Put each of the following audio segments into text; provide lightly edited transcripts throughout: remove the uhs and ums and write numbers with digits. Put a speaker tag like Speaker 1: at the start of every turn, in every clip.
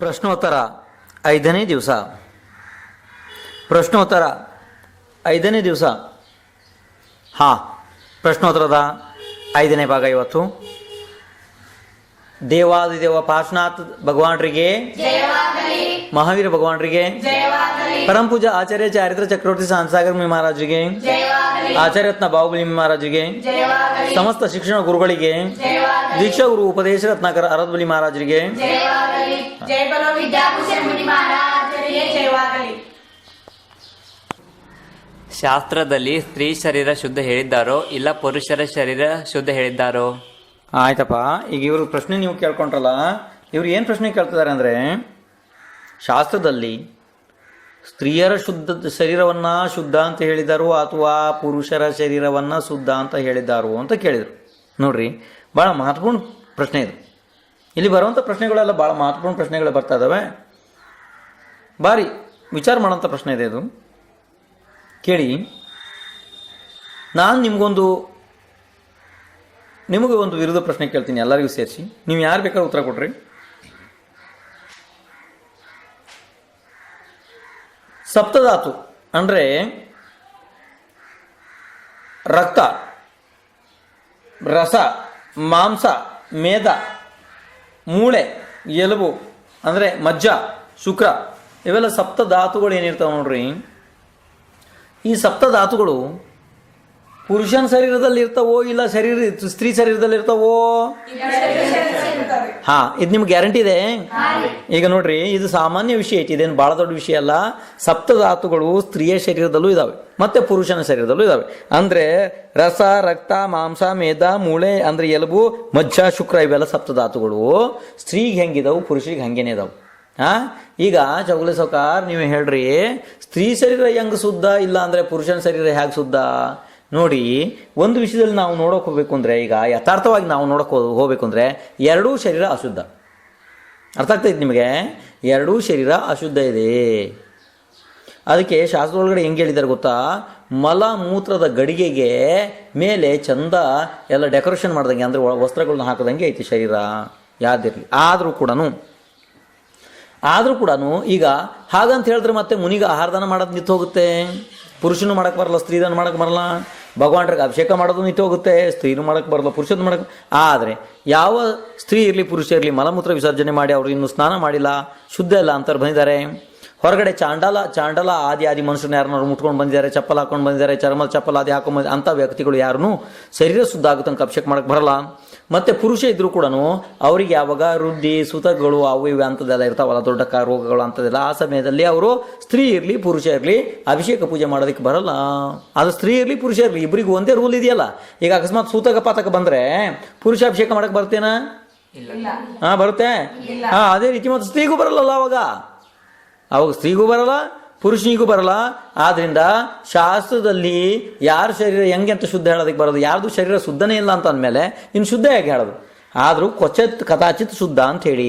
Speaker 1: ಪ್ರಶ್ನೋತ್ತರ 5ನೇ ದಿವಸ. ಪ್ರಶ್ನೋತ್ತರ 5ನೇ ದಿವಸ. ಪ್ರಶ್ನೋತ್ತರದ 5ನೇ ಭಾಗ ಇವತ್ತು. ದೇವಾದಿದೇವ ಪಾರ್ಶ್ವನಾಥ್ ಭಗವಾನ್ರಿಗೆ, ಮಹಾವೀರ ಭಗವಾನ್ರಿಗೆ, ಪರಂಪೂಜ ಆಚಾರ್ಯ ಚಾರಿತ್ರ ಚಕ್ರವರ್ತಿ ಸಾಂಸಾಗರ್ ಮಹಾರಾಜರಿಗೆ, ಆಚಾರ್ಯರತ್ನ ಬಾಹುಬಲಿ ಮಹಾರಾಜರಿಗೆ, ಸಮಸ್ತ ಶಿಕ್ಷಣ ಗುರುಗಳಿಗೆ, ದೀಕ್ಷಾ ಗುರು ಉಪದೇಶ ರತ್ನಾಕರ ಅರದ್ಬಲಿ ಮಹಾರಾಜರಿಗೆ,
Speaker 2: ಶಾಸ್ತ್ರದಲ್ಲಿ ಸ್ತ್ರೀ ಶರೀರ ಶುದ್ಧ ಹೇಳಿದ್ದಾರೋ ಇಲ್ಲ ಪುರುಷರ ಶರೀರ ಶುದ್ಧ ಹೇಳಿದ್ದಾರೋ?
Speaker 1: ಆಯ್ತಪ್ಪ. ಈಗ ಇವರು ಪ್ರಶ್ನೆ ನೀವು ಕೇಳ್ಕೊಂಡ್ರಲ್ಲ, ಇವ್ರು ಏನು ಪ್ರಶ್ನೆ ಕೇಳ್ತಿದ್ದಾರೆ ಅಂದರೆ, ಶಾಸ್ತ್ರದಲ್ಲಿ ಸ್ತ್ರೀಯರ ಶರೀರವನ್ನು ಶುದ್ಧ ಅಂತ ಹೇಳಿದಾರೋ ಅಥವಾ ಪುರುಷರ ಶರೀರವನ್ನು ಶುದ್ಧ ಅಂತ ಹೇಳಿದಾರೋ ಅಂತ ಕೇಳಿದರು. ನೋಡ್ರಿ, ಭಾಳ ಮಹತ್ವಪೂರ್ಣ ಪ್ರಶ್ನೆ ಇದು. ಇಲ್ಲಿ ಬರುವಂಥ ಪ್ರಶ್ನೆಗಳೆಲ್ಲ ಭಾಳ ಮಹತ್ವಪೂರ್ಣ ಪ್ರಶ್ನೆಗಳು ಬರ್ತಾ ಇದ್ದಾವೆ. ಭಾರಿ ವಿಚಾರ ಮಾಡೋಂಥ ಪ್ರಶ್ನೆ ಇದೆ ಇದು. ಕೇಳಿ, ನಾನು ನಿಮಗೆ ಒಂದು ವಿರುದ್ಧ ಪ್ರಶ್ನೆ ಕೇಳ್ತೀನಿ, ಎಲ್ಲರಿಗೂ ಸೇರಿಸಿ. ನೀವು ಯಾರು ಬೇಕಾದ್ರೂ ಉತ್ತರ ಕೊಡ್ರಿ. ಸಪ್ತಧಾತು ಅಂದರೆ ರಕ್ತ, ರಸ, ಮಾಂಸ, ಮೇದ, ಮೂಳೆ, ಎಲುಬು ಅಂದರೆ ಮಜ್ಜ, ಶುಕ್ರ, ಇವೆಲ್ಲ ಸಪ್ತಧಾತುಗಳು ಏನಿರ್ತಾವೆ ನೋಡ್ರಿ. ಈ ಸಪ್ತಧಾತುಗಳು ಪುರುಷನ ಶರೀರದಲ್ಲಿ ಇರ್ತಾವೋ ಇಲ್ಲ ಸ್ತ್ರೀ ಶರೀರದಲ್ಲಿ ಇರ್ತಾವೋ? ಇದು ನಿಮ್ಗೆ ಗ್ಯಾರಂಟಿ ಇದೆ? ಈಗ ನೋಡ್ರಿ, ಇದು ಸಾಮಾನ್ಯ ವಿಷಯ ಐತಿ, ಇದೇನು ಭಾಳ ದೊಡ್ಡ ವಿಷಯ ಅಲ್ಲ. ಸಪ್ತಧಾತುಗಳು ಸ್ತ್ರೀಯ ಶರೀರದಲ್ಲೂ ಇದಾವೆ ಮತ್ತೆ ಪುರುಷನ ಶರೀರದಲ್ಲೂ ಇದಾವೆ. ಅಂದ್ರೆ ರಸ, ರಕ್ತ, ಮಾಂಸ, ಮೇದ, ಮೂಳೆ ಅಂದ್ರೆ ಎಲುಬು, ಮಜ್ಜ, ಶುಕ್ರ ಇವೆಲ್ಲ ಸಪ್ತಧಾತುಗಳು ಸ್ತ್ರೀಗೆ ಹೆಂಗಿದಾವು ಪುರುಷರಿಗೆ ಹಂಗೇನೆ ಇದಾವೆ. ಈಗ ಚೌಗಲೆ ಸೌಕಾರ್, ನೀವು ಹೇಳ್ರಿ, ಸ್ತ್ರೀ ಶರೀರ ಹೆಂಗೆ ಶುದ್ಧ ಇಲ್ಲ ಅಂದ್ರೆ ಪುರುಷನ ಶರೀರ ಹೇಗೆ ಶುದ್ಧ? ನೋಡಿ, ಒಂದು ವಿಷಯದಲ್ಲಿ ನಾವು ನೋಡೋಕೆ ಹೋಗ್ಬೇಕು ಅಂದರೆ, ಈಗ ಯಥಾರ್ಥವಾಗಿ ನಾವು ನೋಡೋಕೆ ಹೋಗ್ಬೇಕು ಅಂದರೆ ಎರಡೂ ಶರೀರ ಅಶುದ್ಧ. ಅರ್ಥ ಆಗ್ತೈತೆ ನಿಮಗೆ? ಎರಡೂ ಶರೀರ ಅಶುದ್ಧ ಇದೆ. ಅದಕ್ಕೆ ಶಾಸ್ತ್ರದೊಳಗಡೆ ಹೆಂಗೆ ಹೇಳಿದ್ದಾರೆ ಗೊತ್ತಾ? ಮಲ ಮೂತ್ರದ ಗಡಿಗೆಗೆ ಮೇಲೆ ಚಂದ ಎಲ್ಲ ಡೆಕೋರೇಷನ್ ಮಾಡ್ದಂಗೆ, ಅಂದರೆ ವಸ್ತ್ರಗಳನ್ನ ಹಾಕೋದಂಗೆ ಐತಿ ಶರೀರ ಯಾವ್ದಿರಲಿ. ಆದರೂ ಕೂಡ ಈಗ ಹಾಗಂತ ಹೇಳಿದ್ರೆ ಮತ್ತೆ ಮುನಿಗೆ ಆಹಾರದಾನ ಮಾಡೋದು ನಿಂತು ಹೋಗುತ್ತೆ. ಪುರುಷನು ಮಾಡೋಕ್ಕೆ ಬರಲ್ಲ, ಸ್ತ್ರೀದಾನ ಮಾಡೋಕ್ಕೆ ಬರಲ್ಲ. ಭಗವಾನ್ರಿಗೆ ಅಭಿಷೇಕ ಮಾಡೋದು ನಿಂತು ಹೋಗುತ್ತೆ, ಸ್ತ್ರೀನು ಮಾಡೋಕ್ಕೆ ಬರಲ್ಲ, ಪುರುಷನ ಮಾಡೋಕ್ಕೆ. ಆದರೆ ಯಾವ ಸ್ತ್ರೀ ಇರಲಿ ಪುರುಷ ಇರಲಿ ಮಲಮೂತ್ರ ವಿಸರ್ಜನೆ ಮಾಡಿ ಅವರು ಇನ್ನೂ ಸ್ನಾನ ಮಾಡಿಲ್ಲ, ಶುದ್ಧ ಇಲ್ಲ ಅಂತವ್ರು ಬಂದಿದ್ದಾರೆ. ಹೊರಗಡೆ ಚಾಂಡಲ ಆದಿ ಮನುಷ್ಯರನ್ನ ಯಾರನ್ನಾರು ಮುಟ್ಕೊಂಡು ಬಂದಿದ್ದಾರೆ, ಚಪ್ಪಲ್ ಹಾಕೊಂಡು ಬಂದಿದ್ದಾರೆ, ಚರ್ಮದ ಚಪ್ಪಲ್ ಆದಿ ಹಾಕೊಂಡು ಬಂದಿದ್ದಾರೆ, ಅಂಥ ವ್ಯಕ್ತಿಗಳು ಯಾರನ್ನೂ ಶರೀರ ಶುದ್ಧ ಆಗುತ್ತಂಗೆ ಅಭಿಷೇಕ ಮಾಡೋಕ್ಕೆ ಬರಲ್ಲ. ಮತ್ತು ಪುರುಷ ಇದ್ದರೂ ಕೂಡ ಅವ್ರಿಗೆ ಯಾವಾಗ ವೃದ್ಧಿ ಸುತಗಳು ಅವು ಇವೆ ಅಂಥದ್ದೆಲ್ಲ ಇರ್ತಾವಲ್ಲ, ದೊಡ್ಡ ರೋಗಗಳು ಅಂಥದ್ದೆಲ್ಲ, ಆ ಸಮಯದಲ್ಲಿ ಅವರು ಸ್ತ್ರೀ ಇರಲಿ ಪುರುಷ ಇರಲಿ ಅಭಿಷೇಕ ಪೂಜೆ ಮಾಡೋದಕ್ಕೆ ಬರಲ್ಲ. ಅದು ಸ್ತ್ರೀ ಇರಲಿ ಪುರುಷ ಇರಲಿ ಇಬ್ಬರಿಗೂ ಒಂದೇ ರೂಲ್ ಇದೆಯಲ್ಲ. ಈಗ ಅಕಸ್ಮಾತ್ ಸೂತಕ ಪಾತಕ ಬಂದರೆ ಪುರುಷ ಅಭಿಷೇಕ ಮಾಡೋಕ್ಕೆ ಬರ್ತೇನಾ? ಬರುತ್ತೆ. ಅದೇ ರೀತಿ ಮತ್ತು ಸ್ತ್ರೀಗೂ ಬರಲ್ಲಲ್ಲ ಅವಾಗ ಸ್ತ್ರೀಗೂ ಬರಲ್ಲ, ಪುರುಷನಿಗೂ ಬರಲ್ಲ. ಆದ್ದರಿಂದ ಶಾಸ್ತ್ರದಲ್ಲಿ ಯಾರ ಶರೀರ ಹೆಂಗೆ ಅಂತ ಶುದ್ಧ ಹೇಳೋದಕ್ಕೆ ಬರೋದು? ಯಾರ್ದು ಶರೀರ ಶುದ್ಧನೇ ಇಲ್ಲ ಅಂತ ಅಂದಮೇಲೆ ಇನ್ನು ಶುದ್ಧ ಹೇಗೆ ಹೇಳೋದು? ಆದರೂ ಕ್ವಚಿತ್ ಕದಾಚಿತ್ ಶುದ್ಧ ಅಂಥೇಳಿ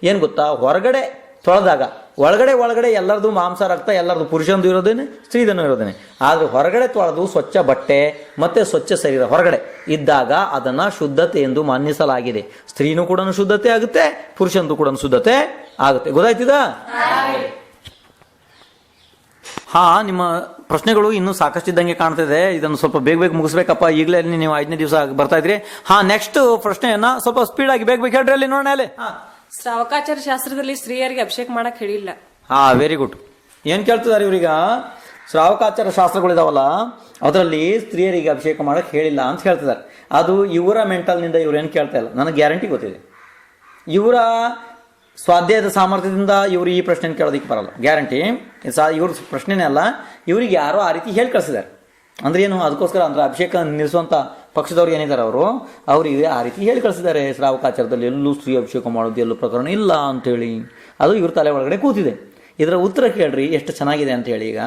Speaker 1: ಏನು ಗೊತ್ತಾ, ಹೊರಗಡೆ ತೊಳೆದಾಗ ಒಳಗಡೆ ಎಲ್ಲರದು ಮಾಂಸ ರಕ್ತ ಎಲ್ಲರದು ಪುರುಷಂದು ಇರೋದೇನೆ, ಸ್ತ್ರೀದನ್ನು ಇರೋದೇನೆ. ಆದರೆ ಹೊರಗಡೆ ತೊಳೆದು ಸ್ವಚ್ಛ ಬಟ್ಟೆ ಮತ್ತು ಸ್ವಚ್ಛ ಶರೀರ ಹೊರಗಡೆ ಇದ್ದಾಗ ಅದನ್ನು ಶುದ್ಧತೆ ಎಂದು ಮಾನ್ಯಿಸಲಾಗಿದೆ. ಸ್ತ್ರೀನೂ ಕೂಡ ಶುದ್ಧತೆ ಆಗುತ್ತೆ, ಪುರುಷಂದು ಕೂಡ ಶುದ್ಧತೆ ಆಗುತ್ತೆ. ಗೊತ್ತಾಯ್ತಿದ? ನಿಮ್ಮ ಪ್ರಶ್ನೆಗಳು ಇನ್ನೂ ಸಾಕಷ್ಟಿದ್ದಂಗೆ ಕಾಣ್ತಿದೆ. ಇದನ್ನು ಸ್ವಲ್ಪ ಬೇಗ ಮುಗಿಸ್ಬೇಕಪ್ಪ. ಈಗಲೇ ನೀವು 5ನೇ ದಿವಸ ಬರ್ತಾ ಇದ್ರಿ. ನೆಕ್ಸ್ಟ್ ಪ್ರಶ್ನೆಯನ್ನ ಸ್ವಲ್ಪ ಸ್ಪೀಡಾಗಿ ಬೇಗ ಹೇಳ್ರಿ. ಅಲ್ಲಿ ನೋಡೋಣ. ಅಲ್ಲಿ
Speaker 3: ಶ್ರಾವಕಾಚಾರ ಶಾಸ್ತ್ರದಲ್ಲಿ ಸ್ತ್ರೀಯರಿಗೆ ಅಭಿಷೇಕ ಮಾಡಕ್ ಹೇಳಿಲ್ಲ.
Speaker 1: Very good. ಏನ್ ಕೇಳ್ತಿದಾರೆ ಇವ್ರೀಗ? ಶ್ರಾವಕಾಚಾರ ಶಾಸ್ತ್ರಗಳಿದಾವಲ್ಲ, ಅದರಲ್ಲಿ ಸ್ತ್ರೀಯರಿಗೆ ಅಭಿಷೇಕ ಮಾಡಕ್ ಹೇಳಿಲ್ಲ ಅಂತ ಹೇಳ್ತಿದ್ದಾರೆ. ಅದು ಇವರ ಮೆಂಟಲ್ನಿಂದ ಇವ್ರು ಏನು ಕೇಳ್ತಾ ಇಲ್ಲ, ನನಗೆ ಗ್ಯಾರಂಟಿ ಗೊತ್ತಿದೆ. ಇವರ ಸ್ವಾಧ್ಯಾಯದ ಸಾಮರ್ಥ್ಯದಿಂದ ಇವರು ಈ ಪ್ರಶ್ನೆ ಕೇಳೋದಕ್ಕೆ ಬರಲ್ಲ, ಗ್ಯಾರಂಟಿ. ಇವ್ರ ಪ್ರಶ್ನೆನೇ ಅಲ್ಲ, ಇವರಿಗೆ ಯಾರೋ ಆ ರೀತಿ ಹೇಳಿ ಕಳಿಸಿದ್ದಾರೆ. ಅಂದ್ರೆ ಏನು, ಅದಕ್ಕೋಸ್ಕರ ಅಂದ್ರೆ ಅಭಿಷೇಕ ನಿಲ್ಲಿಸುವಂಥ ಪಕ್ಷದವ್ರು ಏನಿದ್ದಾರೆ ಅವರಿಗೆ ಆ ರೀತಿ ಹೇಳಿ ಕಳಿಸಿದ್ದಾರೆ. ಶ್ರಾವಕಾಚಾರದಲ್ಲಿ ಎಲ್ಲೂ ಸ್ತ್ರೀ ಅಭಿಷೇಕ ಮಾಡೋದು ಎಲ್ಲೂ ಪ್ರಕರಣ ಇಲ್ಲ ಅಂಥೇಳಿ ಅದು ಇವ್ರ ತಲೆ ಒಳಗಡೆ ಕೂತಿದೆ. ಇದರ ಉತ್ತರ ಕೇಳ್ರಿ ಎಷ್ಟು ಚೆನ್ನಾಗಿದೆ ಅಂತ ಹೇಳಿ. ಈಗ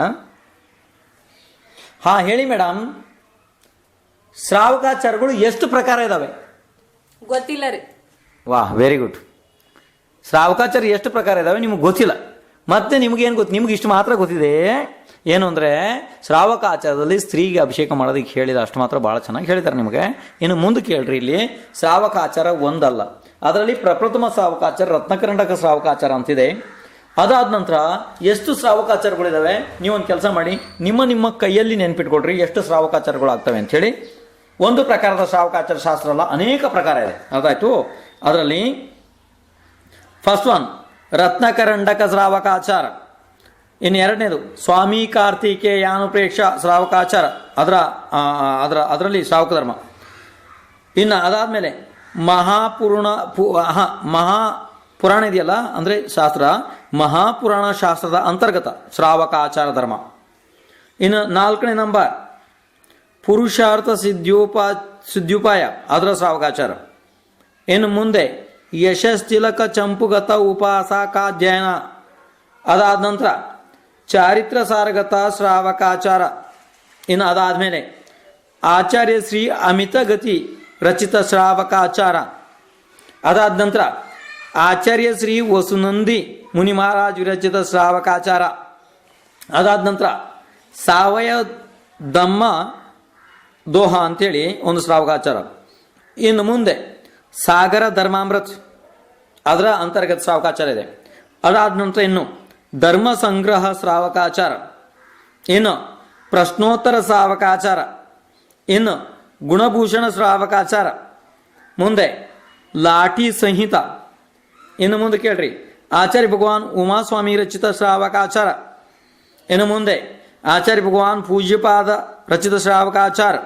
Speaker 1: ಹೇಳಿ ಮೇಡಮ್, ಶ್ರಾವಕಾಚಾರಗಳು ಎಷ್ಟು ಪ್ರಕಾರ ಇದಾವೆ?
Speaker 3: ಗೊತ್ತಿಲ್ಲ ರೀ.
Speaker 1: Very good. ಶ್ರಾವಕಾಚಾರ ಎಷ್ಟು ಪ್ರಕಾರ ಇದಾವೆ ನಿಮಗೆ ಗೊತ್ತಿಲ್ಲ. ಮತ್ತೆ ನಿಮ್ಗೇನು ಗೊತ್ತು, ನಿಮ್ಗೆ ಇಷ್ಟು ಮಾತ್ರ ಗೊತ್ತಿದೆ ಏನು ಅಂದರೆ ಶ್ರಾವಕ ಆಚಾರದಲ್ಲಿ ಸ್ತ್ರೀಗೆ ಅಭಿಷೇಕ ಮಾಡೋದಕ್ಕೆ ಹೇಳಿದ ಅಷ್ಟು ಮಾತ್ರ ಭಾಳ ಚೆನ್ನಾಗಿ ಹೇಳಿದ್ದಾರೆ ನಿಮಗೆ. ಇನ್ನು ಮುಂದೆ ಕೇಳ್ರಿ, ಇಲ್ಲಿ ಶ್ರಾವಕ ಆಚಾರ ಒಂದಲ್ಲ, ಅದರಲ್ಲಿ ಪ್ರಪ್ರಥಮ ಶ್ರಾವಕಾಚಾರ ರತ್ನಕರಂಡಕ ಶ್ರಾವಕಾಚಾರ ಅಂತಿದೆ. ಅದಾದ ನಂತರ ಎಷ್ಟು ಶ್ರಾವಕಾಚಾರಗಳಿದಾವೆ ನೀವೊಂದು ಕೆಲಸ ಮಾಡಿ, ನಿಮ್ಮ ಕೈಯಲ್ಲಿ ನೆನ್ಪಿಟ್ಕೊಡ್ರಿ ಎಷ್ಟು ಶ್ರಾವಕಾಚಾರಗಳು ಆಗ್ತವೆ ಅಂಥೇಳಿ. ಒಂದು ಪ್ರಕಾರದ ಶ್ರಾವಕಾಚಾರ ಶಾಸ್ತ್ರ ಅಲ್ಲ, ಅನೇಕ ಪ್ರಕಾರ ಇದೆ, ಅದಾಯ್ತು. ಅದರಲ್ಲಿ ಫಸ್ಟ್ ಒನ್ ರತ್ನಕರಂಡಕ ಶ್ರಾವಕಾಚಾರ. ಇನ್ನು ಎರಡನೇದು ಸ್ವಾಮಿ ಕಾರ್ತಿಕೇಯಾನುಪ್ರೇಕ್ಷ ಶ್ರಾವಕಾಚಾರ, ಅದರಲ್ಲಿ ಶ್ರಾವಕ ಧರ್ಮ. ಇನ್ನು ಅದಾದಮೇಲೆ ಮಹಾಪುರಾಣ ಇದೆಯಲ್ಲ, ಅಂದರೆ ಶಾಸ್ತ್ರ, ಮಹಾಪುರಾಣ ಶಾಸ್ತ್ರದ ಅಂತರ್ಗತ ಶ್ರಾವಕಾಚಾರ ಧರ್ಮ. ಇನ್ನು 4ನೇ ನಂಬರ್ ಪುರುಷಾರ್ಥ ಸಿದ್ಧ್ಯೋಪಾಯ, ಅದರ ಶ್ರಾವಕಾಚಾರ. ಇನ್ನು ಮುಂದೆ ಯಶಸ್ತಿಲಕ ಚಂಪುಗತ ಉಪಾಸಕಾಧ್ಯಯನ, ಅದಾದ ನಂತರ ಚಾರಿತ್ರ ಸಾರಗತ ಶ್ರಾವಕಾಚಾರ. ಇನ್ನು ಅದಾದಮೇಲೆ ಆಚಾರ್ಯ ಶ್ರೀ ಅಮಿತಗತಿ ರಚಿತ ಶ್ರಾವಕಾಚಾರ. ಅದಾದ ನಂತರ ಆಚಾರ್ಯ ಶ್ರೀ ವಸುನಂದಿ ಮುನಿ ಮಹಾರಾಜ್ ವಿರಚಿತ ಶ್ರಾವಕಾಚಾರ. ಅದಾದ ನಂತರ ಸಾವಯವ ಧಮ್ಮ ದೋಹ ಅಂಥೇಳಿ ಒಂದು ಶ್ರಾವಕಾಚಾರ. ಇನ್ನು ಮುಂದೆ ಸಾಗರ ಧರ್ಮಾಮೃತ್, ಅದರ ಅಂತರ್ಗತ ಶ್ರಾವಕಾಚಾರ ಇದೆ. ಅದಾದ ನಂತರ ಇನ್ನು ಧರ್ಮ ಸಂಗ್ರಹ ಶ್ರಾವಕಾಚಾರ, ಇನ್ನು ಪ್ರಶ್ನೋತ್ತರ ಶ್ರಾವಕಾಚಾರ, ಇನ್ನು ಗುಣಭೂಷಣ ಶ್ರಾವಕಾಚಾರ, ಮುಂದೆ ಲಾಠಿ ಸಂಹಿತ. ಇನ್ನು ಮುಂದೆ ಕೇಳ್ರಿ ಆಚಾರ್ಯ ಭಗವಾನ್ ಉಮಾಸ್ವಾಮಿ ರಚಿತ ಶ್ರಾವಕಾಚಾರ. ಇನ್ನು ಮುಂದೆ ಆಚಾರ್ಯ ಭಗವಾನ್ ಪೂಜ್ಯಪಾದ ರಚಿತ ಶ್ರಾವಕಾಚಾರ.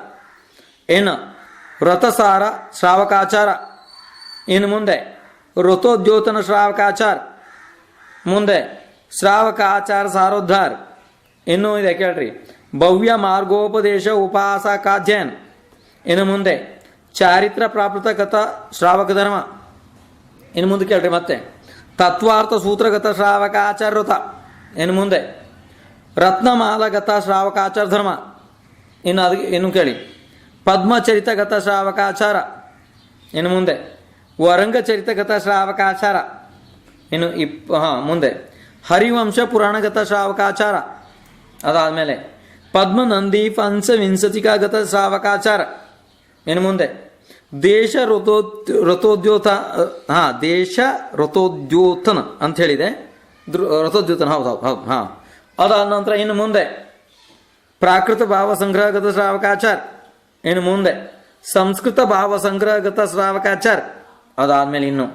Speaker 1: ಇನ್ನು ವ್ರತಸಾರ ಶ್ರಾವಕಾಚಾರ. ಇನ್ನು ಮುಂದೆ ಋತೋದ್ಯೋತನ ಶ್ರಾವಕಾಚಾರ. ಮುಂದೆ ಶ್ರಾವಕಾಚಾರ ಸಾರೋದ್ಧಾರ. ಇನ್ನೂ ಇದೆ ಕೇಳ್ರಿ ಭವ್ಯ ಮಾರ್ಗೋಪದೇಶ ಉಪಾಸಕಾಧ್ಯಯನ. ಇನ್ನು ಮುಂದೆ ಚಾರಿತ್ರ ಪ್ರಾಪ್ತ ಕಥಾ ಶ್ರಾವಕ ಧರ್ಮ. ಇನ್ನು ಮುಂದೆ ಕೇಳ್ರಿ ಮತ್ತೆ ತತ್ವಾರ್ಥ ಸೂತ್ರಗತ ಶ್ರಾವಕಾಚಾರ ವೃತ. ಇನ್ನು ಮುಂದೆ ರತ್ನಮಾಲಗತ ಶ್ರಾವಕಾಚಾರ ಧರ್ಮ. ಇನ್ನು ಕೇಳಿ ಪದ್ಮಚರಿತಗತ ಶ್ರಾವಕಾಚಾರ. ಇನ್ನು ಮುಂದೆ ವರಂಗಚರಿತಗತ ಶ್ರಾವಕಾಚಾರ. ಇನ್ನು ಮುಂದೆ ಹರಿವಂಶ ಪುರಾಣಗತ ಶ್ರಾವಕಾಚಾರ. ಅದಾದಮೇಲೆ ಪದ್ಮನಂದಿ ಪಂಚವಿಂಶತಿಕಾಗತ ಶ್ರಾವಕಾಚಾರ. ಇನ್ನು ಮುಂದೆ ದೇಶ ಋತೋದ್ಯೋತನ ಅಂತ ಹೇಳಿದೆ, ಋತೋದ್ಯೋತನ, ಹೌದು. ಅದಾದ ನಂತರ ಇನ್ನು ಮುಂದೆ ಪ್ರಾಕೃತ ಭಾವ ಸಂಗ್ರಹಗತ ಶ್ರಾವಕಾಚಾರ. ಇನ್ನು ಮುಂದೆ ಸಂಸ್ಕೃತ ಭಾವ ಸಂಗ್ರಹಗತ ಶ್ರಾವಕಾಚಾರ. ಅದಾದಮೇಲೆ ಇನ್ನು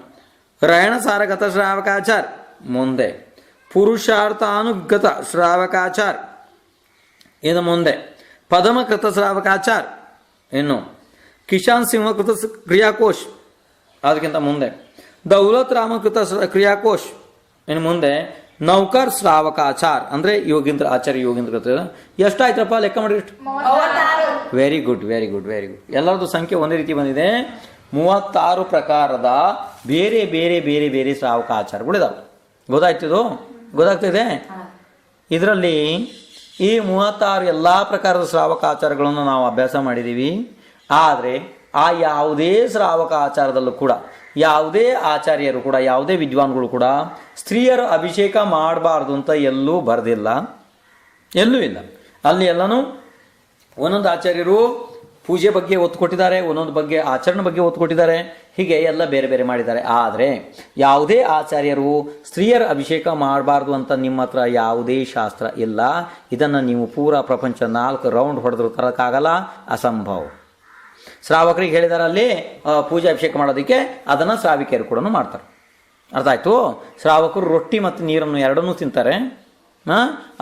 Speaker 1: ರಯಣಸಾರಗತ ಶ್ರಾವಕಾಚಾರ. ಮುಂದೆ ಪುರುಷಾರ್ಥಾನುಗತ ಶ್ರಾವಕಾಚಾರ. ಇನ್ನು ಮುಂದೆ ಪದಮಕೃತ ಶ್ರಾವಕಾಚಾರ. ಇನ್ನು ಕಿಶಾನ್ ಸಿಂಹಕೃತ ಕ್ರಿಯಾಕೋಶ್. ಅದಕ್ಕಿಂತ ಮುಂದೆ ದೌಲತ್ ರಾಮಕೃತ ಕ್ರಿಯಾಕೋಶ್. ಇನ್ನು ಮುಂದೆ ನೌಕರ್ ಶ್ರಾವಕಾಚಾರ, ಅಂದರೆ ಆಚಾರ್ಯ ಯೋಗೀಂದ್ರ ಕೃತ. ಎಷ್ಟಾಯ್ತಪ್ಪ ಲೆಕ್ಕ ಮಾಡಿ? Very good. ಎಲ್ಲರದ್ದು ಸಂಖ್ಯೆ ಒಂದೇ ರೀತಿ ಬಂದಿದೆ. 36 ಪ್ರಕಾರದ ಬೇರೆ ಬೇರೆ ಬೇರೆ ಬೇರೆ ಶ್ರಾವಕಾಚಾರಗಳಿದಾವೆ. ಗೊತ್ತಾಗ್ತಿದೆ. ಇದರಲ್ಲಿ ಈ 36 ಎಲ್ಲ ಪ್ರಕಾರದ ಶ್ರಾವಕಾಚಾರಗಳನ್ನು ನಾವು ಅಭ್ಯಾಸ ಮಾಡಿದ್ದೀವಿ. ಆದರೆ ಆ ಯಾವುದೇ ಶ್ರಾವಕಾಚಾರದಲ್ಲೂ ಕೂಡ ಯಾವುದೇ ಆಚಾರ್ಯರು ಕೂಡ ಯಾವುದೇ ವಿದ್ವಾನ್ಗಳು ಕೂಡ ಸ್ತ್ರೀಯರ ಅಭಿಷೇಕ ಮಾಡಬಾರ್ದು ಅಂತ ಎಲ್ಲೂ ಬರೆದಿಲ್ಲ, ಎಲ್ಲೂ ಇಲ್ಲ. ಅಲ್ಲಿ ಎಲ್ಲನೂ ಒಂದೊಂದು ಆಚಾರ್ಯರು ಪೂಜೆ ಬಗ್ಗೆ ಒತ್ತು ಕೊಟ್ಟಿದ್ದಾರೆ, ಒಂದೊಂದು ಬಗ್ಗೆ ಆಚರಣೆ ಬಗ್ಗೆ ಒತ್ತು ಕೊಟ್ಟಿದ್ದಾರೆ, ಹೀಗೆ ಎಲ್ಲ ಬೇರೆ ಬೇರೆ ಮಾಡಿದ್ದಾರೆ. ಆದರೆ ಯಾವುದೇ ಆಚಾರ್ಯರು ಸ್ತ್ರೀಯರ ಅಭಿಷೇಕ ಮಾಡಬಾರ್ದು ಅಂತ ನಿಮ್ಮ ಹತ್ರ ಯಾವುದೇ ಶಾಸ್ತ್ರ ಇಲ್ಲ. ಇದನ್ನು ನೀವು ಪೂರಾ ಪ್ರಪಂಚ 4 ರೌಂಡ್ ಹೊಡೆದ್ರು ತರಕ್ಕಾಗಲ್ಲ, ಅಸಂಭವ. ಶ್ರಾವಕರಿಗೆ ಹೇಳಿದಾರೆ ಅಲ್ಲಿ ಪೂಜೆ ಅಭಿಷೇಕ ಮಾಡೋದಕ್ಕೆ, ಅದನ್ನು ಶ್ರಾವಿಕೆಯರು ಕೂಡ ಮಾಡ್ತಾರೆ. ಅರ್ಥ ಆಯ್ತು? ಶ್ರಾವಕರು ರೊಟ್ಟಿ ಮತ್ತು ನೀರನ್ನು ಎರಡನ್ನೂ ತಿಂತಾರೆ.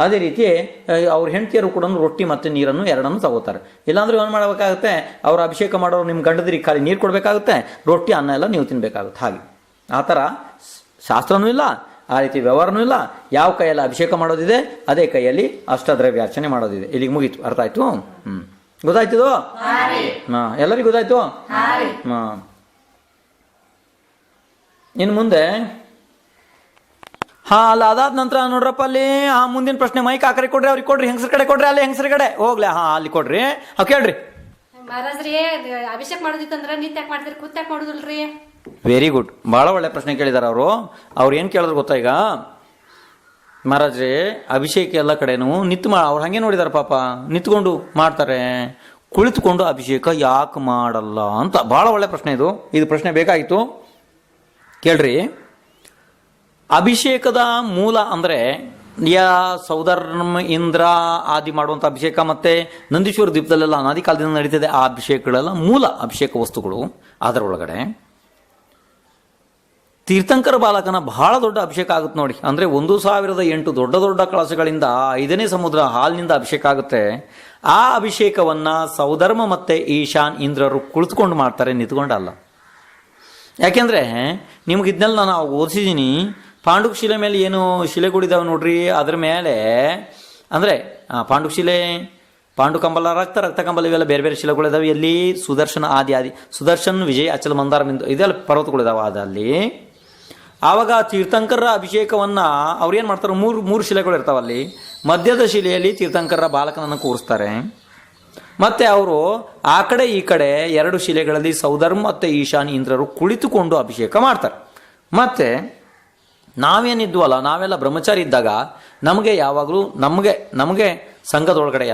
Speaker 1: ಅದೇ ರೀತಿ ಅವ್ರ ಹೆಂಡತಿಯರು ಕೂಡ ರೊಟ್ಟಿ ಮತ್ತು ನೀರನ್ನು ಎರಡನ್ನೂ ತಗೋತಾರೆ. ಇಲ್ಲಾಂದ್ರೆ ಏನು ಮಾಡಬೇಕಾಗುತ್ತೆ, ಅವ್ರ ಅಭಿಷೇಕ ಮಾಡೋರು ನಿಮ್ಮ ಗಂಡದಿರಿಗೆ ಖಾಲಿ ನೀರು ಕೊಡಬೇಕಾಗುತ್ತೆ, ರೊಟ್ಟಿ ಅನ್ನ ಎಲ್ಲ ನೀವು ತಿನ್ನಬೇಕಾಗುತ್ತೆ. ಹಾಗೆ ಆ ಥರ ಶಾಸ್ತ್ರನೂ ಇಲ್ಲ, ಆ ರೀತಿ ವ್ಯವಹಾರನೂ ಇಲ್ಲ. ಯಾವ ಕೈಯಲ್ಲಿ ಅಭಿಷೇಕ ಮಾಡೋದಿದೆ ಅದೇ ಕೈಯಲ್ಲಿ ಅಷ್ಟದ್ರವ್ಯಾರ್ಚನೆ ಮಾಡೋದಿದೆ. ಇಲ್ಲಿಗೆ ಮುಗೀತು. ಅರ್ಥ ಆಯ್ತು? ಗೊತ್ತಾಯ್ತಿದು? ಎಲ್ಲರಿಗೂ ಗೊತ್ತಾಯ್ತು? ಇನ್ನು ಮುಂದೆ ಅಲ್ಲ ಅದಾದ ನಂತರ ನೋಡ್ರಪ್ಪ ಅಲ್ಲಿ ಮುಂದಿನ ಪ್ರಶ್ನೆ ಮೈಕ್ ಆಕರೆ ಕೊಡ್ರಿ, ಅವ್ರಿಗೆ ಕೊಡ್ರಿ, ಹೆಂಗಸರ ಕಡೆ ಕೊಡ್ರಿ, ಅಲ್ಲಿ ಹೆಂಗಸರ ಕಡೆ ಹೋಗ್ಲಿ. ಅಲ್ಲಿ ಕೊಡ್ರಿ, ಕೇಳ್ರಿ.
Speaker 3: ಮಹಾರಾಜ್ರಿ ಅಭಿಷೇಕ ಮಾಡೋದಿತ್ತಂದ್ರ ನಿತ್ಯ ಯಾಕೆ ಮಾಡ್ತೀರಿ, ಕೂತ್ ಯಾಕೆ ಮಾಡುದಿಲ್ರಿ?
Speaker 1: ವೆರಿ ಗುಡ್, ಬಹಳ ಒಳ್ಳೆ ಪ್ರಶ್ನೆ ಕೇಳಿದಾರೆ ಅವರು. ಅವ್ರು ಏನು ಕೇಳಿದ್ರು ಗೊತ್ತಾ? ಈಗ ಮಹಾರಾಜ್ರೆ ಅಭಿಷೇಕ ಎಲ್ಲ ಕಡೆನೂ ಅವ್ರು ಹಾಗೆ ನೋಡಿದಾರೆ ಪಾಪ, ನಿಂತ್ಕೊಂಡು ಮಾಡ್ತಾರೆ, ಕುಳಿತುಕೊಂಡು ಅಭಿಷೇಕ ಯಾಕೆ ಮಾಡಲ್ಲ ಅಂತ. ಭಾಳ ಒಳ್ಳೆ ಪ್ರಶ್ನೆ ಇದು ಪ್ರಶ್ನೆ ಬೇಕಾಗಿತ್ತು, ಕೇಳ್ರಿ. ಅಭಿಷೇಕದ ಮೂಲ ಅಂದರೆ ಸೌಧರ್ಮ ಇಂದ್ರ ಆದಿ ಮಾಡುವಂಥ ಅಭಿಷೇಕ, ಮತ್ತು ನಂದೀಶ್ವರ ದ್ವೀಪದಲ್ಲೆಲ್ಲ ಅನಾದಿ ಕಾಲದಿಂದ ನಡೀತಿದೆ ಆ ಅಭಿಷೇಕಗಳೆಲ್ಲ ಮೂಲ ಅಭಿಷೇಕ ವಸ್ತುಗಳು. ಅದರೊಳಗಡೆ ತೀರ್ಥಂಕರ ಬಾಲಕನ ಬಹಳ ದೊಡ್ಡ ಅಭಿಷೇಕ ಆಗುತ್ತೆ ನೋಡಿ. ಅಂದರೆ 1008 ದೊಡ್ಡ ದೊಡ್ಡ ಕಳಶಗಳಿಂದ 5ನೇ ಸಮುದ್ರ ಹಾಲಿನಿಂದ ಅಭಿಷೇಕ ಆಗುತ್ತೆ. ಆ ಅಭಿಷೇಕವನ್ನು ಸೌಧರ್ಮ ಮತ್ತು ಈಶಾನ್ ಇಂದ್ರರು ಕುಳಿತುಕೊಂಡು ಮಾಡ್ತಾರೆ, ನಿಂತ್ಕೊಂಡಲ್ಲ. ಯಾಕೆಂದರೆ ನಿಮ್ಗೆ ಇದನ್ನೆಲ್ಲ ನಾನು ಓದಿಸಿದ್ದೀನಿ. ಪಾಂಡುಕ ಶಿಲೆ ಮೇಲೆ ಏನು ಶಿಲೆಗಳಿದಾವೆ ನೋಡ್ರಿ, ಅದ್ರ ಮೇಲೆ ಅಂದರೆ ಪಾಂಡುಕ ಶಿಲೆ, ಪಾಂಡುಕಂಬಲ, ರಕ್ತಕಂಬಲ, ಇವೆಲ್ಲ ಬೇರೆ ಬೇರೆ ಶಿಲೆಗಳಿದಾವೆ. ಎಲ್ಲಿ ಸುದರ್ಶನ ಆದಿ ಸುದರ್ಶನ್, ವಿಜಯ್, ಅಚಲ, ಮಂದಾರ, ಇದೆಲ್ಲ ಪರ್ವತಗಳಿದಾವೆ. ಅದಲ್ಲಿ ಆವಾಗ ತೀರ್ಥಂಕರರ ಅಭಿಷೇಕವನ್ನು ಅವ್ರು ಏನು ಮಾಡ್ತಾರೆ, ಮೂರು ಶಿಲೆಗಳು ಇರ್ತಾವಲ್ಲಿ. ಮಧ್ಯದ ಶಿಲೆಯಲ್ಲಿ ತೀರ್ಥಂಕರರ ಬಾಲಕನನ್ನು ಕೂರಿಸ್ತಾರೆ. ಮತ್ತು ಅವರು ಆ ಕಡೆ ಈ ಕಡೆ 2 ಶಿಲೆಗಳಲ್ಲಿ ಸೌಧರ್ಮ ಮತ್ತು ಈಶಾನ್ ಇಂದ್ರರು ಕುಳಿತುಕೊಂಡು ಅಭಿಷೇಕ ಮಾಡ್ತಾರೆ. ಮತ್ತು ನಾವೇನಿದ್ವಲ್ಲ, ನಾವೆಲ್ಲ ಬ್ರಹ್ಮಚಾರಿ ಇದ್ದಾಗ ನಮಗೆ ಯಾವಾಗಲೂ ನಮಗೆ ಸಂಘದೊಳಗಡೆ